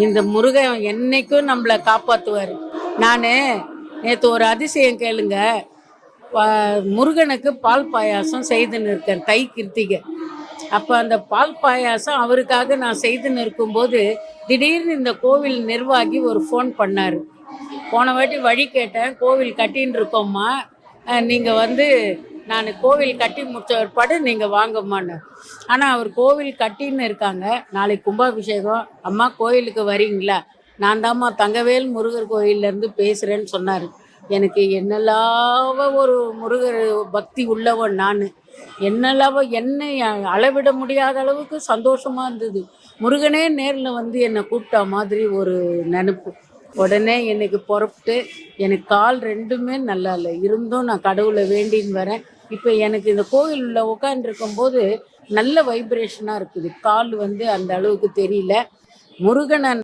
இந்த முருகன் என்னைக்கும் நம்மளை காப்பாற்றுவார். நான் நேற்று ஒரு அதிசயம் கேளுங்க. முருகனுக்கு பால் பாயாசம் செய்துன்னு இருக்கேன், தை கிருத்திகை. அப்போ அந்த பால் பாயாசம் அவருக்காக நான் செய்துன்னு இருக்கும்போது திடீர்னு இந்த கோவில் நிர்வாகி ஒரு ஃபோன் பண்ணார். போன வாட்டி வழி கேட்டேன், கோவில் கட்டின்னு இருக்கோம்மா, நீங்கள் வந்து நான் கோவில் கட்டி முடிச்ச ஏற்பாடு நீங்கள் வாங்கம்மான்னு. ஆனால் அவர் கோவில் கட்டின்னு இருக்காங்க, நாளைக்கு கும்பாபிஷேகம், அம்மா கோயிலுக்கு வரீங்களா? நான் தாம்மா தங்கவேல் முருகர் கோயிலேருந்து பேசுகிறேன்னு சொன்னார். எனக்கு என்னெல்லாவ ஒரு முருகர் பக்தி உள்ளவன் நான். என்னெல்லாவோ என்னை அளவிட முடியாத அளவுக்கு சந்தோஷமாக இருந்தது. முருகனே நேரில் வந்து என்னை கூப்பிட்டா மாதிரி ஒரு நினப்பு. உடனே எனக்கு புறப்பட்டு, எனக்கு கால் ரெண்டுமே நல்லா இல்லை, இருந்தும் நான் கடவுளை வேண்டின்னு வரேன். இப்போ எனக்கு இந்த கோயிலில் உட்காந்துருக்கும்போது நல்ல வைப்ரேஷனாக இருக்குது. கால் வந்து அந்த அளவுக்கு தெரியல. முருகனை